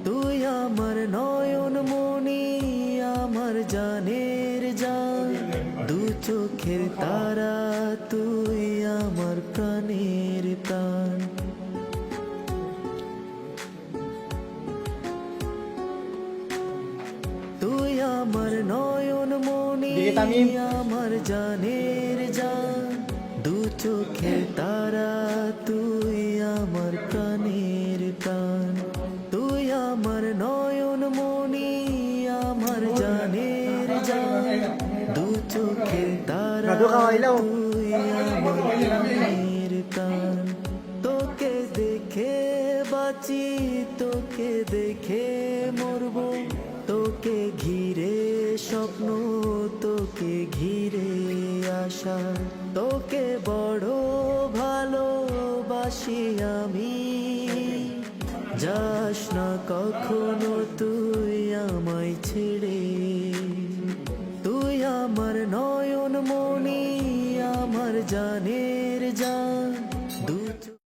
তুই আমার নয়ন মনি, আমার জানের জান, দু চোখের তারা, তুই আমার প্রাণের প্রাণ। তুই আমার নয়ন মনি, আমার জানের জান, দু চোখের তারা, তুই আমার প্রাণের প্রাণ। তুই আমার নয়ন মনি, আমার জানের জান, দু চোখের তারা, তুই আমার প্রাণের প্রাণ। তোকে দেখে বাঁচি, তোকে দেখে মরবো, তোকে ঘিরে স্বপ্ন, তোকে ঘিরে আশা, তোকে বড় ভালোবাসি আমি। যাস না কখনো তুই আমায় ছেড়ে, তুই আমার নয়ন মনি, আমার জানের জান, দু